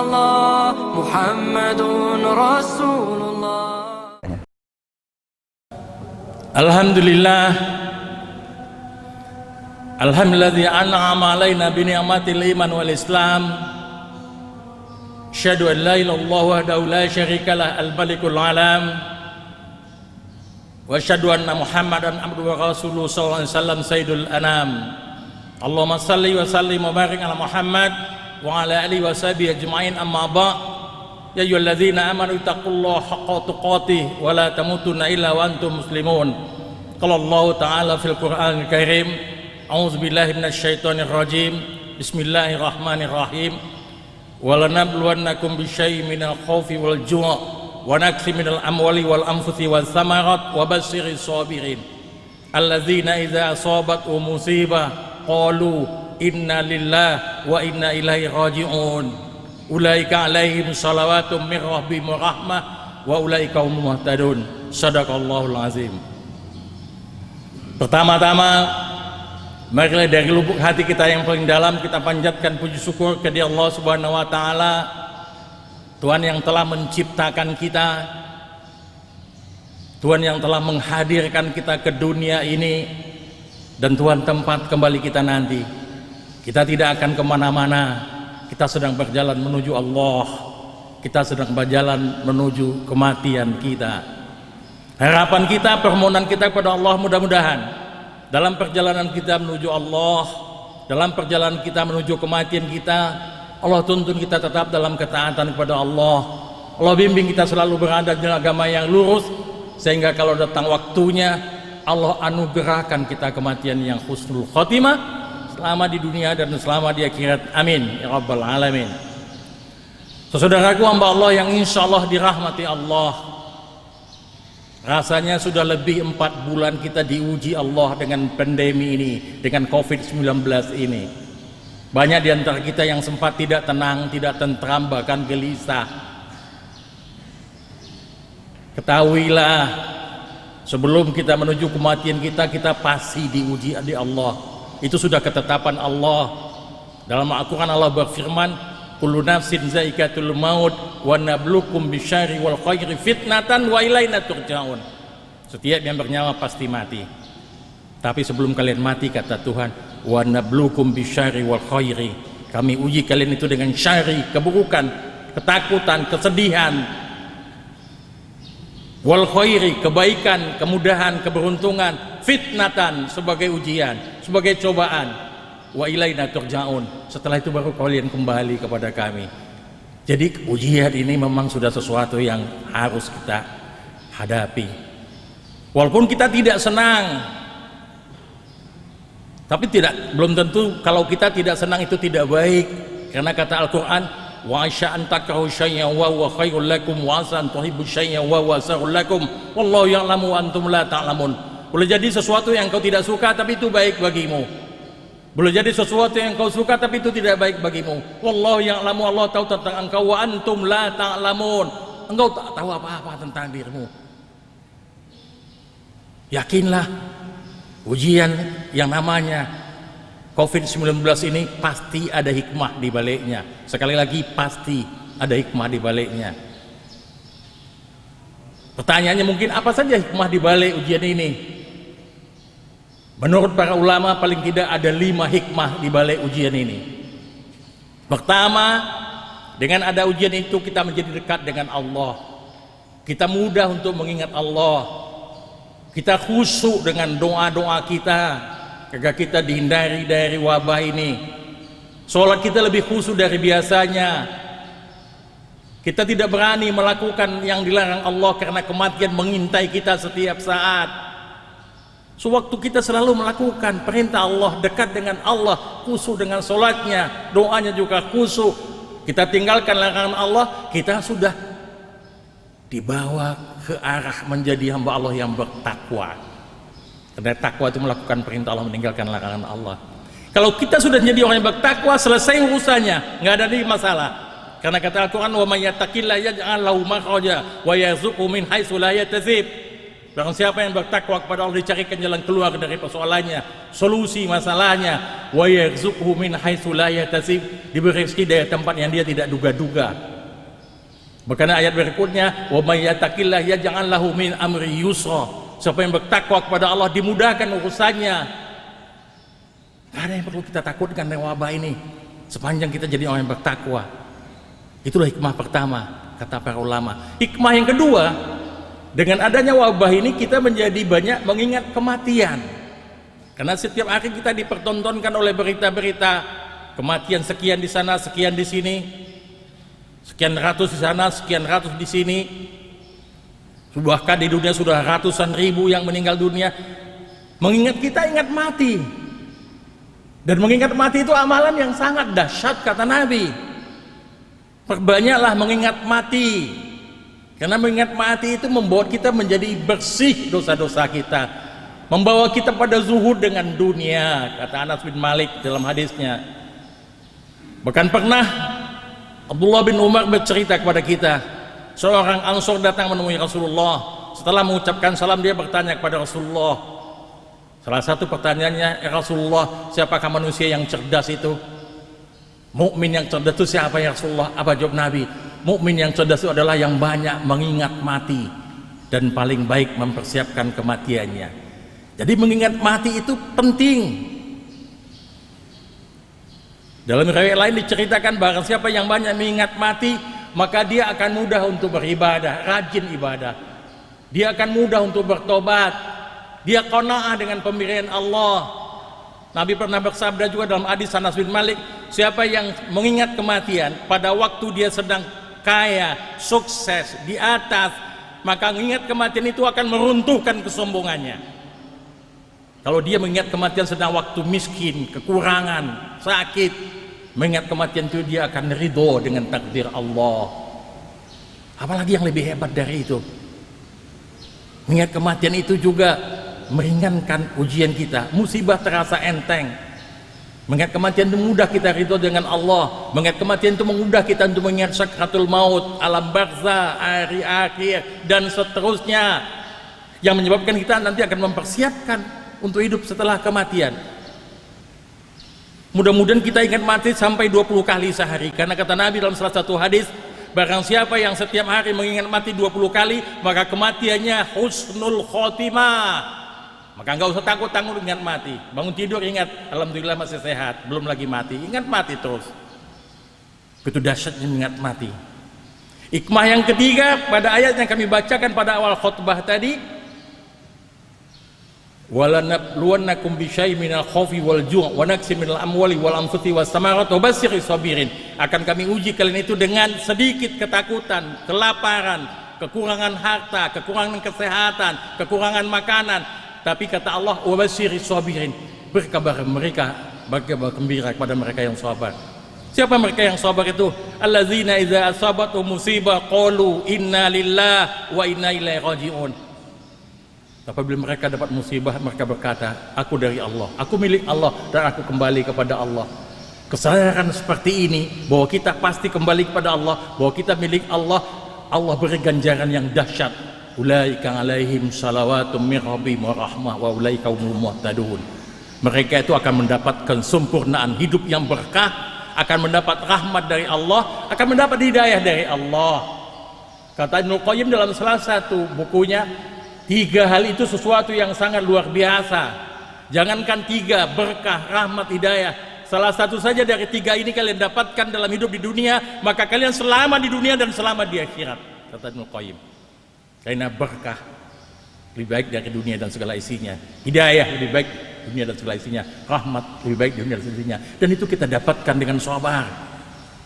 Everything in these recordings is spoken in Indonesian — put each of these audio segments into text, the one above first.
الله محمد رسول الله. Alhamdulillah, alhamdulillah an'ama alaina bi ni'matil iman wal islam. Asyhadu an la ilaha illallah wahdahu la syarikalah al-malikul alam. Wa asyhadu anna Muhammadan abduhu wa rasuluhu sallallahu alaihi wasallam sayyidul anam. Allahumma salli wa sallim wa barik ala Muhammad wa ala alihi wa sahbihi ajma'in, amma ba'd. Ya ayyuhalladzina amanu taqullaha haqqa tuqatih wa la tamutunna illa wa antum muslimun. Qala Allah ta'ala fil Qur'anil Karim, a'udzu billahi minasy syaithanir rajim. Bismillahirrahmanirrahim. Wa lanabluwannakum bisyai'in minal khaufi wal ju' wa naqsin minal amwali wal anfusi was samarat wa basyirish shabirin alladzina idza asabatuhum musibah qalu inna lillahi wa inna ilaihi raji'un. Ulaika alaihim salawatum min rabbihim wa rahmah wa ulaika humul muhtadun. Shadaqallahul azim. Pertama-tama, marilah dari lubuk hati kita yang paling dalam kita panjatkan puji syukur ke Dia Allah Subhanahu wa taala, Tuhan yang telah menciptakan kita, Tuhan yang telah menghadirkan kita ke dunia ini, dan Tuhan tempat kembali kita nanti. Kita tidak akan kemana-mana, kita sedang berjalan menuju Allah, kita sedang berjalan menuju kematian kita. Harapan kita, permohonan kita kepada Allah, mudah-mudahan dalam perjalanan kita menuju Allah, dalam perjalanan kita menuju kematian kita, Allah tuntun kita tetap dalam ketaatan kepada Allah. Allah bimbing kita selalu berada di agama yang lurus, sehingga kalau datang waktunya Allah anugerahkan kita kematian yang husnul khotimah selama di dunia dan selama di akhirat. Amin ya rabbal alamin. Saudaraku hamba Allah yang insya Allah dirahmati Allah, rasanya sudah lebih 4 bulan kita diuji Allah dengan pandemi ini, dengan COVID-19 ini. Banyak di antara kita yang sempat tidak tenang, tidak tentram, bahkan gelisah. Ketahuilah, sebelum kita menuju kematian kita, kita pasti diuji di Allah. Itu sudah ketetapan Allah. Dalam Al-Quran Allah berfirman, kullu nafsin zaikatul maut wa nablukum bisyarri wal khairi fitnatan wa ilaina turja'un. Setiap yang bernyawa pasti mati, tapi sebelum kalian mati, kata Tuhan, wa nablukum bisyarri wal khairi, kami uji kalian itu dengan syari, keburukan, ketakutan, kesedihan, wal khairi, kebaikan, kemudahan, keberuntungan, fitnatan, sebagai ujian, sebagai cobaan, wa ilaina turja'un, setelah itu baru kalian kembali kepada kami. Jadi ujian ini memang sudah sesuatu yang harus kita hadapi, walaupun kita tidak senang. Tapi belum tentu kalau kita tidak senang itu tidak baik, karena kata Al-Quran, wa asya'an takrahu syai'an wa huwa khairul lakum wa asan tuhibbu syai'an wa huwa syarrul lakum wallahu ya'lamu wa antum la ta'lamun. Boleh jadi sesuatu yang kau tidak suka tapi itu baik bagimu. Boleh jadi sesuatu yang kau suka tapi itu tidak baik bagimu. Wallahu ya'lamu, Allah tahu tentang engkau, wa antum la ta'lamun, engkau tak tahu apa-apa tentang dirimu. Yakinlah, ujian yang namanya COVID-19 ini pasti ada hikmah di baliknya. Sekali lagi, pasti ada hikmah di baliknya. Pertanyaannya mungkin apa saja hikmah di balik ujian ini? Menurut para ulama paling tidak ada 5 hikmah di balik ujian ini. Pertama, dengan ada ujian itu kita menjadi dekat dengan Allah. Kita mudah untuk mengingat Allah. Kita khusyuk dengan doa-doa kita agar kita dihindari dari wabah ini. Sholat kita lebih khusyuk dari biasanya. Kita tidak berani melakukan yang dilarang Allah karena kematian mengintai kita setiap saat. Sewaktu kita selalu melakukan perintah Allah, dekat dengan Allah, khusyuk dengan sholatnya, doanya juga khusyuk. Kita tinggalkan larangan Allah, kita sudah dibawa ke arah menjadi hamba Allah yang bertakwa. Karena takwa itu melakukan perintah Allah, meninggalkan larangan Allah. Kalau kita sudah menjadi orang yang bertakwa, selesai urusannya, nggak ada lagi masalah. Karena kata Al-Quran, wa may yattaqillaha yaj'al lahu makhraja wa yarzuqhu min haitsu la yahtasib. Barang siapa yang bertakwa kepada Allah, dicarikan jalan keluar dari persoalannya, solusi masalahnya. Wa yarzuqhu min haitsu la yahtasib, diberi rezeki dari tempat yang dia tidak duga-duga. Bahkan ayat berikutnya, wa may yattaqillah yaj'al lahu min amri yusra. Siapa yang bertakwa kepada Allah, dimudahkan urusannya. Tidak ada yang perlu kita takutkan dari wabah ini, sepanjang kita jadi orang yang bertakwa. Itulah hikmah pertama, kata para ulama. Hikmah yang kedua, dengan adanya wabah ini kita menjadi banyak mengingat kematian. Karena setiap hari kita dipertontonkan oleh berita-berita kematian sekian di sana, sekian di sini, sekian ratus di sana, sekian ratus di sini. Bahkan di dunia sudah ratusan ribu yang meninggal dunia. Mengingat kita ingat mati. Dan mengingat mati itu amalan yang sangat dahsyat, kata Nabi. Perbanyaklah mengingat mati. Karena mengingat mati itu membuat kita menjadi bersih dosa-dosa kita, membawa kita pada zuhud dengan dunia, kata Anas bin Malik dalam hadisnya. Bahkan pernah Abdullah bin Umar bercerita kepada kita, seorang Ansor datang menemui Rasulullah. Setelah mengucapkan salam, dia bertanya kepada Rasulullah. Salah satu pertanyaannya, ya Rasulullah, siapakah manusia yang cerdas itu? Mukmin yang cerdas itu siapa ya Rasulullah? Apa jawab Nabi? Mukmin yang cerdas itu adalah yang banyak mengingat mati dan paling baik mempersiapkan kematiannya. Jadi mengingat mati itu penting. Dalam riwayat lain diceritakan, barang siapa yang banyak mengingat mati, maka dia akan mudah untuk beribadah, rajin ibadah. Dia akan mudah untuk bertobat. Dia qanaah dengan pemberian Allah. Nabi pernah bersabda juga dalam hadis Anas bin Malik, siapa yang mengingat kematian pada waktu dia sedang kaya, sukses, di atas, maka mengingat kematian itu akan meruntuhkan kesombongannya. Kalau dia mengingat kematian sedang waktu miskin, kekurangan, sakit, mengingat kematian itu dia akan ridho dengan takdir Allah. Apalagi yang lebih hebat dari itu, mengingat kematian itu juga meringankan ujian kita. Musibah terasa enteng. Mengingat kematian itu mudah kita ridho dengan Allah. Mengingat kematian itu mudah kita untuk mengingat sakratul maut, alam barzah, hari akhir, dan seterusnya, yang menyebabkan kita nanti akan mempersiapkan untuk hidup setelah kematian. Mudah-mudahan kita ingat mati sampai 20 kali sehari, karena kata Nabi dalam salah satu hadis, barang siapa yang setiap hari mengingat mati 20 kali, maka kematiannya husnul khotimah. Maka enggak usah takut-takut ingat mati. Bangun tidur ingat, alhamdulillah masih sehat, belum lagi mati. Ingat mati terus. Itu dahsyatnya ingat mati. Hikmah yang ketiga pada ayat yang kami bacakan pada awal khutbah tadi, walanabluwannakum bisyai'in minal khaufi wal ju' wa naqsin minal amwali wal anfusi was samarat wa basyirис sabirin. Akan kami uji kalian itu dengan sedikit ketakutan, kelaparan, kekurangan harta, kekurangan kesehatan, kekurangan makanan. Tapi kata Allah, wa basyiris sabirin, berkabar mereka, berkabar gembira kepada mereka yang sabar. Siapa mereka yang sabar itu? Allazina idza asabatu musibah qalu inna lillahi wa inna ilaihi raji'un. Apabila mereka dapat musibah, mereka berkata, aku dari Allah, aku milik Allah, dan aku kembali kepada Allah. Kesadaran seperti ini, bahwa kita pasti kembali kepada Allah, bahwa kita milik Allah, Allah beri ganjaran yang dahsyat. Ulaika alaihim salawatum min rabbihim wa rahmah wa ulaika humul muhtadun. Mereka itu akan mendapatkan sempurnaan hidup yang berkah, akan mendapat rahmat dari Allah, akan mendapat hidayah dari Allah. Kata Ibnu Qayyim dalam salah satu bukunya, 3 hal itu sesuatu yang sangat luar biasa. Jangankan 3, berkah, rahmat, hidayah, salah satu saja dari 3 ini kalian dapatkan dalam hidup di dunia, maka kalian selamat di dunia dan selamat di akhirat, kata Ibnu Qayyim. Karena berkah lebih baik dari dunia dan segala isinya, hidayah lebih baik dunia dan segala isinya, rahmat lebih baik dunia dan segala isinya, dan itu kita dapatkan dengan sabar.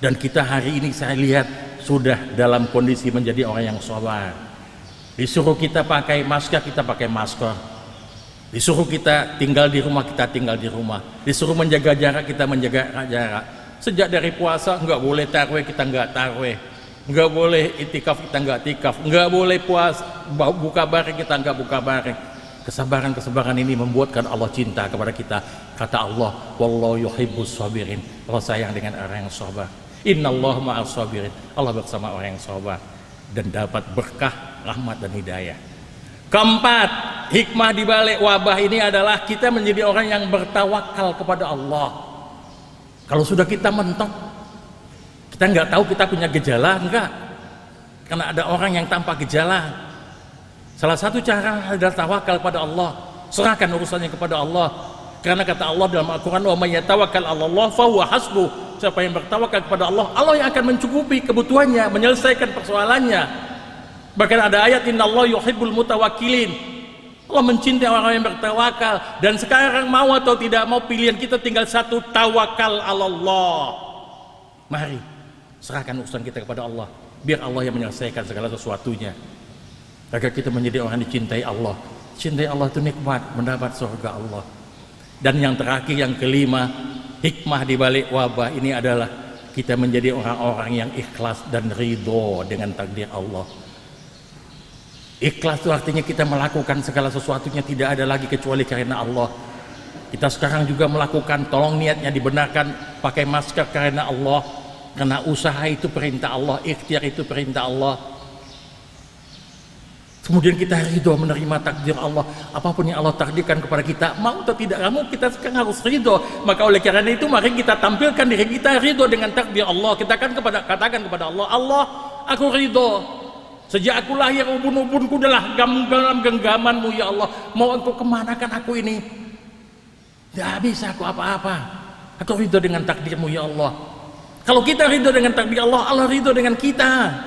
Dan kita hari ini saya lihat sudah dalam kondisi menjadi orang yang sabar. Disuruh kita pakai masker, kita pakai masker. Disuruh kita tinggal di rumah, kita tinggal di rumah. Disuruh menjaga jarak, kita menjaga jarak. Sejak dari puasa nggak boleh tarawih, kita nggak tarawih. Nggak boleh itikaf, kita nggak itikaf. Nggak boleh puasa buka bareng, kita nggak buka bareng. Kesabaran ini membuatkan Allah cinta kepada kita. Kata Allah, wallahu yuhibbus sabirin, Allah sayang dengan orang yang sabar. Innallaha ma'as sabirin, Allah bersama orang yang sabar, dan dapat berkah, rahmat dan hidayah. Keempat, hikmah di balik wabah ini adalah kita menjadi orang yang bertawakal kepada Allah. Kalau sudah kita mentok, kita nggak tahu kita punya gejala enggak, karena ada orang yang tanpa gejala. Salah satu cara adalah tawakal pada Allah, serahkan urusannya kepada Allah. Karena kata Allah dalam Al-Quran, wa may yatawakkal 'alallah fahuwa hasbuh. Siapa yang bertawakal kepada Allah, Allah yang akan mencukupi kebutuhannya, menyelesaikan persoalannya. Bahkan ada ayat, innallaha yuhibbul mutawakkilin. Allah mencintai orang yang bertawakal. Dan sekarang mau atau tidak mau, pilihan kita tinggal satu, tawakal 'alallah. Mari serahkan urusan kita kepada Allah, biar Allah yang menyelesaikan segala sesuatunya, agar kita menjadi orang yang dicintai Allah. Cintai Allah itu nikmat, mendapat surga Allah. Dan yang terakhir, yang kelima, hikmah di balik wabah ini adalah kita menjadi orang-orang yang ikhlas dan ridho dengan takdir Allah. Ikhlas itu artinya kita melakukan segala sesuatunya tidak ada lagi kecuali karena Allah. Kita sekarang juga melakukan, tolong niatnya dibenarkan, pakai masker karena Allah, karena usaha itu perintah Allah, ikhtiar itu perintah Allah. Kemudian kita ridho menerima takdir Allah, apapun yang Allah takdirkan kepada kita, mau atau tidak mau, kita sekarang harus ridho. Maka oleh karena itu, mari kita tampilkan diri kita ridho dengan takdir Allah. Kita katakan kepada Allah, Allah, aku ridho. Sejak aku lahir, ubun-ubunku adalah dalam genggamanmu ya Allah. Mau engkau kemanakan aku ini? Tidak bisa aku apa-apa. Aku ridho dengan takdirmu ya Allah. Kalau kita ridho dengan takdir Allah, Allah ridho dengan kita.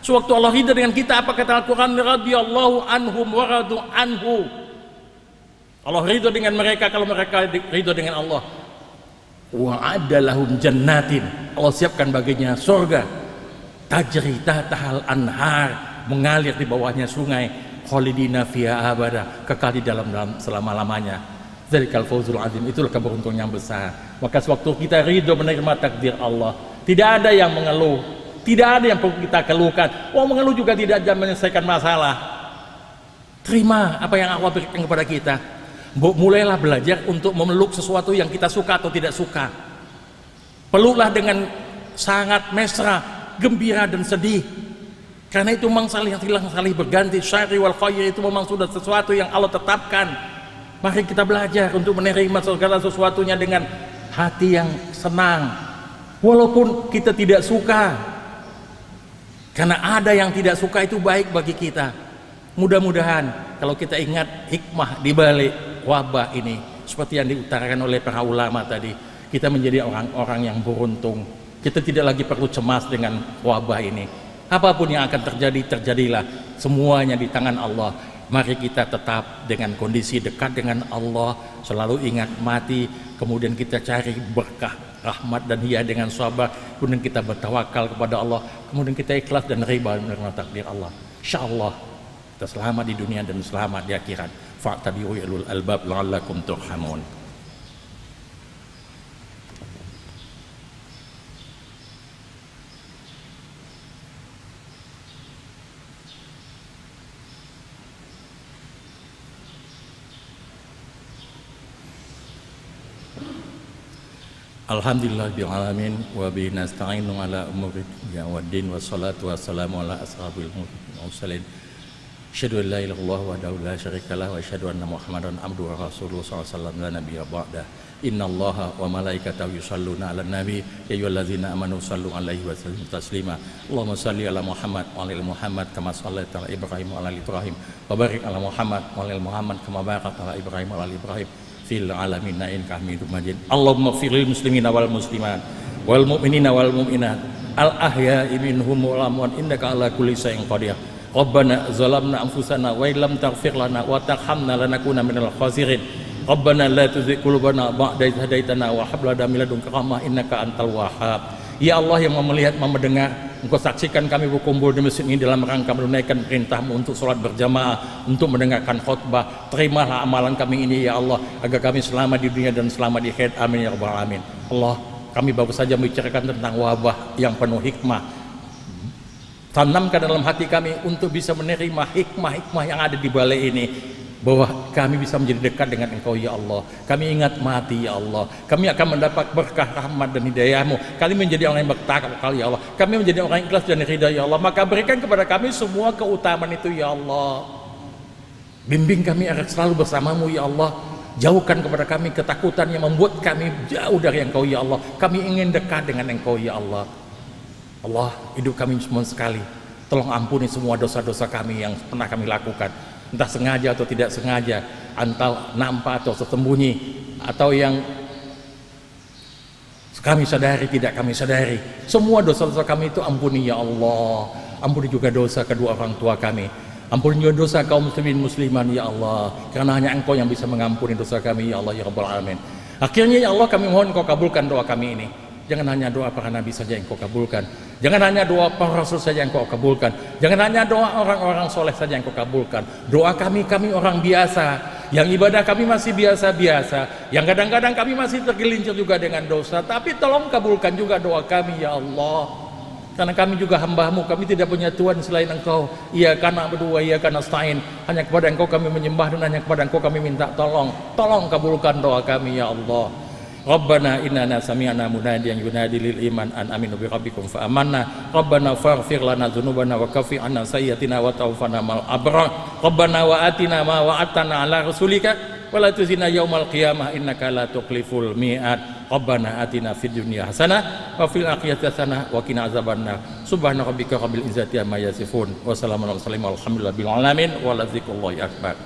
Sewaktu Allah ridho dengan kita, apa kata Al-Quran? Radiyallahu anhum wa radu anhu. Allah ridho dengan mereka kalau mereka ridho dengan Allah. Wa'adda lahum jannatin. Allah siapkan baginya surga. Tajri tahtahal anhar, mengalir di bawahnya sungai. Khalidina fiha abada, kekal di dalam selama-lamanya. Dzalikal fawzul azim, itulah keberuntungan yang besar. Maka sewaktu kita ridho menerima takdir Allah, tidak ada yang mengeluh, tidak ada yang perlu kita keluhkan. Mengeluh juga tidak akan menyelesaikan masalah. Terima apa yang Allah berikan kepada kita. Mulailah belajar untuk memeluk sesuatu yang kita suka atau tidak suka. Peluklah dengan sangat mesra, gembira dan sedih. Karena itu memang saling berganti. Syarri wal khair itu memang sudah sesuatu yang Allah tetapkan. Mari kita belajar untuk menerima segala sesuatunya dengan hati yang senang, walaupun kita tidak suka. Karena ada yang tidak suka itu baik bagi kita. Mudah-mudahan kalau kita ingat hikmah di balik wabah ini, seperti yang diutarakan oleh para ulama tadi, kita menjadi orang-orang yang beruntung. Kita tidak lagi perlu cemas dengan wabah ini. Apapun yang akan terjadi, terjadilah. Semuanya di tangan Allah. Mari kita tetap dengan kondisi dekat dengan Allah, selalu ingat mati, kemudian kita cari berkah, rahmat dan hidayah dengan sabar, kemudian kita bertawakal kepada Allah, kemudian kita ikhlas dan riba menerima takdir Allah. Insyaallah kita selamat di dunia dan selamat di akhirat. Fa'tabi'u ulul albab la'allakum turhamun. Alhamdulillahil alamin wa bihi nasta'inu ala umuri dunya waddin wassalatu wassalamu ala ashabil mursalin. Asyhadu an la ilaha illallah wahdahu la syarikalah wa asyhadu anna Muhammadan abduhu wa rasuluhu sallallahu alaihi wasallam la nabiyya ba'da. Innallaha wa malaikatahu yusholluna 'alan nabi ya ayyuhallazina amanu shallu 'alaihi wa sallimu taslima. Allahumma shalli ala Muhammad wa ala ali Muhammad kama shallaita ala Ibrahim wa ala ali Ibrahim wa barik ala Muhammad wa ala ali Muhammad kama barakta ala Ibrahim wa ala ali Ibrahim fil alamin innaka Hamidum Majid. Allahumma ighfir lil muslimina wal muslimat wal mu'minina wal mu'minat al ahya'i minhum wal amwat innaka ala kulli syai'in qadir. Rabbana zalamna anfusana wa illam taghfir lana wa tarhamna lanakuna minal khasirin. Rabbana la tuzigh qulubana ba'da idh hadaitana wa hab lana min ladunka rahmah innaka antal wahhab. Ya Allah yang melihat, mendengar, Engkau saksikan kami berkumpul di masjid ini dalam rangka menunaikan perintah-Mu untuk sholat berjamaah, untuk mendengarkan khutbah. Terimalah amalan kami ini ya Allah, agar kami selamat di dunia dan selamat di akhirat. Amin ya rabbal alamin. Allah, kami baru saja membicarakan tentang wabah yang penuh hikmah. Tanamkan dalam hati kami untuk bisa menerima hikmah-hikmah yang ada di balai ini, bahwa kami bisa menjadi dekat dengan Engkau ya Allah. Kami ingat mati ya Allah. Kami akan mendapat berkah rahmat dan hidayah-Mu. Kami menjadi orang yang bertakwa ya Allah. Kami menjadi orang yang ikhlas dan ridha ya Allah. Maka berikan kepada kami semua keutamaan itu ya Allah. Bimbing kami agar selalu bersamamu ya Allah. Jauhkan kepada kami ketakutan yang membuat kami jauh dari Engkau ya Allah. Kami ingin dekat dengan Engkau ya Allah. Allah, hidup kami semua sekali, tolong ampuni semua dosa-dosa kami yang pernah kami lakukan, entah sengaja atau tidak sengaja, entah nampak atau sembunyi, atau yang kami sadari tidak kami sadari. Semua dosa-dosa kami itu ampuni ya Allah. Ampuni juga dosa kedua orang tua kami. Ampuni juga dosa kaum muslimin musliman ya Allah, karena hanya Engkau yang bisa mengampuni dosa kami ya Allah ya Rabbal Alamin. Akhirnya ya Allah, kami mohon Engkau kabulkan doa kami ini. Jangan hanya doa para nabi saja yang Engkau kabulkan, jangan hanya doa para rasul saja yang Engkau kabulkan, jangan hanya doa orang-orang soleh saja yang Engkau kabulkan. Doa kami orang biasa, yang ibadah kami masih biasa-biasa, yang kadang-kadang kami masih tergelincir juga dengan dosa, tapi tolong kabulkan juga doa kami ya Allah. Karena kami juga hamba-Mu, kami tidak punya Tuhan selain Engkau. Iyyaka na'budu wa iyyaka nasta'in. Hanya kepada Engkau kami menyembah dan hanya kepada Engkau kami minta tolong. Tolong kabulkan doa kami ya Allah. Rabbana innana sami'na munadiyan yunadi lil iman an aminu bi rabbikum fa amanna. Rabbana faghfir lana dzunubana wa kaffir 'anna sayyi'atina wa tawaffana mal abrar. Rabbana wa atina ma wa'adtana 'ala rasulika wa la tuzina yaumal qiyamah innaka la tuqliful mi'ad. Rabbana atina fid dunya hasanah wa fil akhirati hasanah wa qina azabannar. Subhana rabbika rabbil izzati amma yasifun wa salamun alal mursalin walhamdulillahi rabbil alamin wa la dzikrullahi akbar.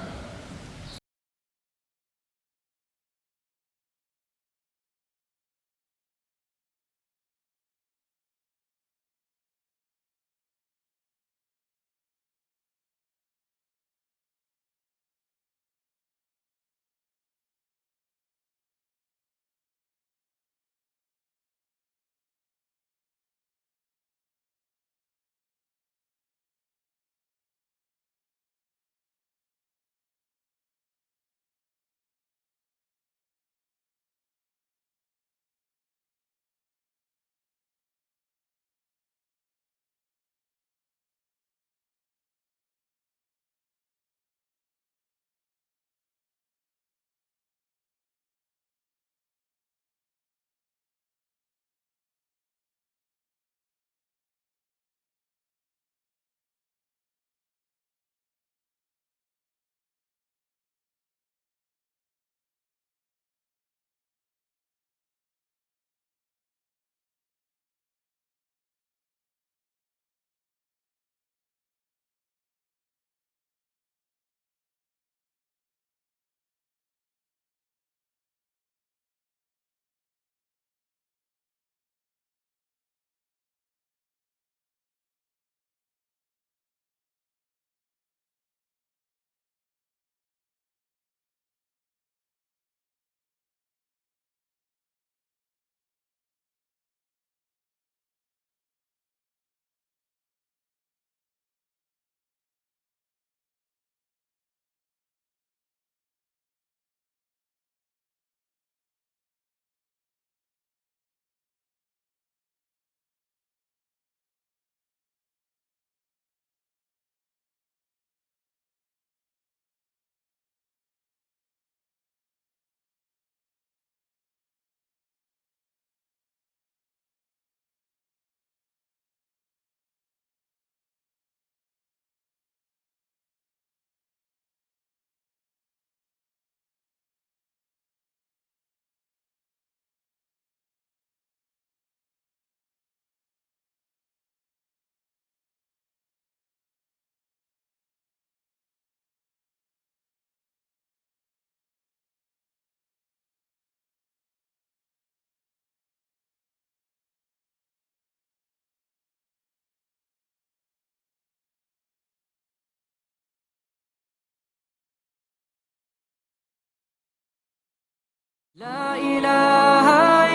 لا إله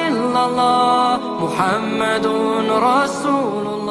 إلا الله محمد رسول الله.